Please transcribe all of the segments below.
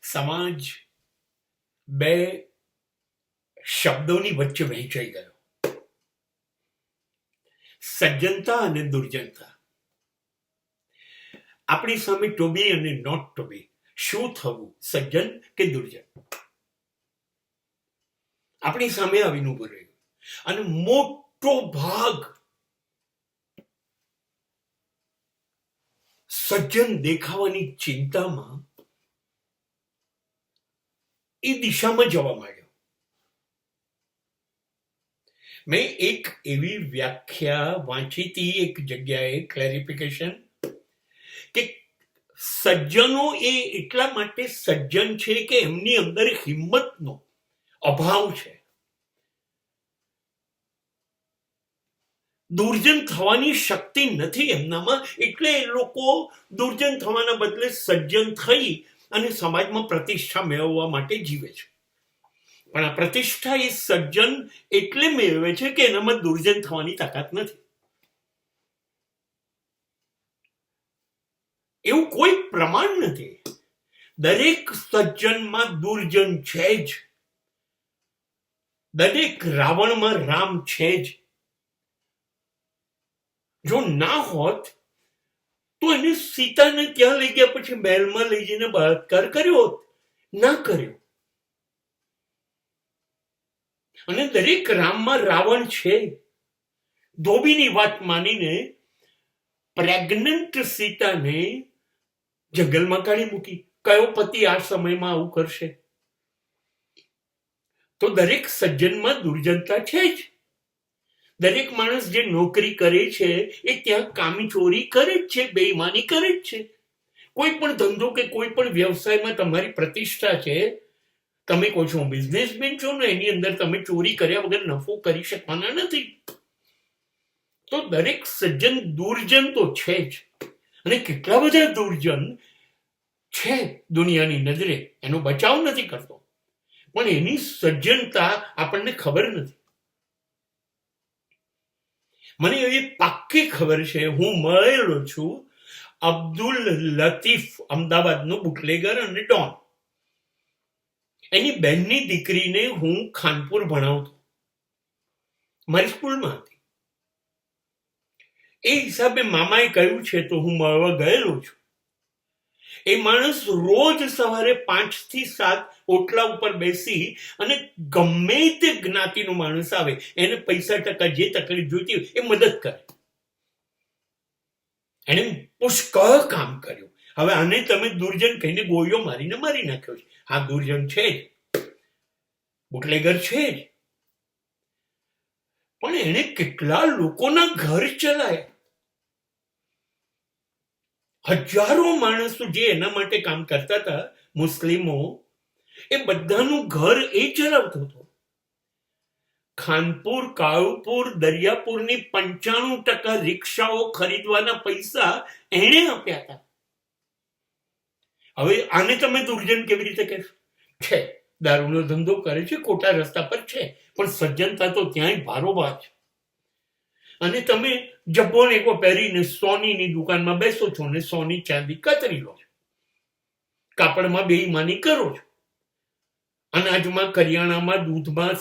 સમાજ બે શબ્દોની વચ્ચે વહેંચાઈ ગયો, સજ્જનતા અને દુર્જનતા. આપણી સામે ટુ બી અને નોટ ટુ બી, શું થવું, સજ્જન કે દુર્જન, આપણી સામે આવીને ઉભું રહ્યું. અને મોટો ભાગ સજ્જન દેખાવાની ચિંતામાં એ દિશામાં જવા માંડ્યો. મેં એક એવી વ્યાખ્યા વાંચી હતી એક જગ્યાએ, ક્લેરિફિકેશન, કે સજ્જનો એ એટલા માટે સજ્જન છે કે એમની અંદર હિંમતનો અભાવ છે. દુર્જન થવાની શક્તિ નથી એમનામાં, એટલે એ લોકો દુર્જન થવાના બદલે સજ્જન થઈ અને સમાજમાં પ્રતિષ્ઠા મેળવવા માટે જીવે છે. પણ આ પ્રતિષ્ઠા એ સજ્જન એટલે મેળવે છે કે એનામાં દુર્જન થવાની તાકાત નથી. એવું કોઈ પ્રમાણ નથી. દરેક સજ્જનમાં દુર્જન છે જ. દરેક રાવણમાં રામ છે જ. જો ના હોત તો એને સીતાને ત્યાં લઈ ગયા પછી મહેલમાં લઈ જઈને બળાત્કાર કર્યો હોત, ના કર્યો. અને દરેક રામમાં રાવણ છે. ધોબીની વાત માનીને પ્રેગ્નન્ટ સીતાને જંગલમાં કાઢી મૂકી. કયો પતિ આ સમયમાં આવું કરશે? તો દરેક સજ્જનમાં દુર્જનતા છે જ. દરેક માણસ જે નોકરી કરે છે એ ત્યાં કામી ચોરી કરે જ છે, બેઈમાની કરે જ છે. કોઈ પણ ધંધો કે કોઈ પણ વ્યવસાયમાં તમારી પ્રતિષ્ઠા છે, તમે કહો છો બિઝનેસમેન છો ને, એની અંદર તમે ચોરી કર્યા વગર નફો કરી શકવાના નથી. તો દરેક સજ્જન દુર્જન તો છે જ. અને કેટલા બધા દુર્જન છે દુનિયાની નજરે, એનો બચાવ નથી કરતો, પણ એની સજ્જનતા આપણને ખબર નથી. મને એવી પાક્કી ખબર છે, હું મળેલો છું અબ્દુલ લતીફ, અમદાવાદનો બુટલેગર અને ડોન. એની બહેનની દીકરીને હું ખાનપુર ભણાવતો, મારી સ્કૂલમાં હતી. એ હિસાબે મામાએ કહ્યું છે તો હું મળવા ગયેલો છું. એ માણસ રોજ સવારે 5 થી 7 ઓટલા ઉપર બેસી અને ગમે તે જ્ઞાતિનો માણસ આવે એને પૈસા ટકા જે તકલીફ જોઈતી હોય એ મદદ કરે. એને પુષ્કળ કામ કર્યું. હવે આને તમે દુર્જન કહીને ગોળીઓ મારીને મારી નાખ્યો છે. હા, દુર્જન છે જ, બુટલેગર છે જ, પણ એને કેટલા લોકોના ઘર ચલાયા. હજારો માણસો જે એના માટે કામ કરતા હતા, મુસ્લિમો, એ બધાનું ઘર એ ચલાવતો હતો. ખાનપુર, કાળુપુર, દરિયાપુરની 95% રિક્ષાઓ ખરીદવાના પૈસા એણે આપ્યા હતા. હવે આને તમે દુર્જન કેવી રીતે કહેશો? છે, દારૂનો ધંધો કરે છે, ખોટા રસ્તા પર છે, પણ સજ્જનતા તો ત્યાંય ભારોભાર છે. અને તમે જબ્બો નેકો પહેરીને સોનીની દુકાનમાં બેસો છો ને સોની ચાંદી કતરી લો છો, કાપડમાં બેઈમાની કરો છો, અનાજમાં, કરિયાણામાં, દૂધમાં,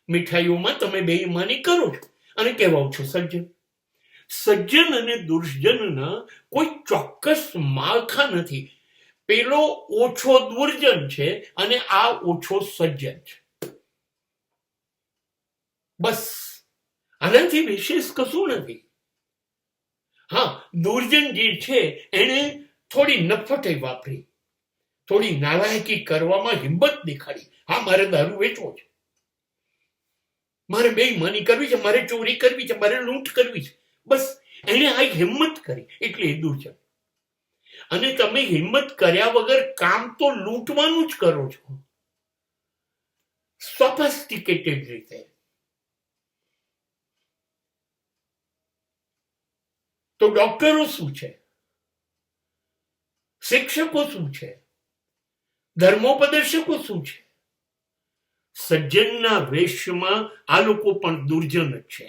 મીઠાઈઓમાં તમે બેઈમાની કરો છો અને કહેવાઓ છો સજ્જન. સજ્જન અને દુર્જનના કોઈ ચોક્કસ માળખા નથી. પેલો ઓછો દુર્જન છે અને આ ઓછો સજ્જન છે, બસ. આનાથી વિશેષ કશું નથી. હા, દુર્જન જે છે એને થોડી નફટે વાપરી, થોડી નાલાયકી કરવામાં હિંમત દેખાડી. હા, મારે દારૂ વેચવો છે, મારે બેઈમાની કરવી છે, મારે ચોરી કરવી છે, મારે લૂંટ કરવી છે, બસ. એને આ હિંમત કરી એટલે એ દુર્જન. અને તમે હિંમત કર્યા વગર કામ તો લૂંટવાનું જ કરો છો, સોફિસ્ટિકેટેડ રીતે. તો ડોક્ટરો શું છે, શિક્ષકો શું છે, ધર્મોપદેશકો શું છે? સજ્જનના વેશમાં આ લોકો પણ દુર્જન જ છે.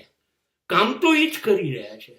કામ તો એ જ કરી રહ્યા છે.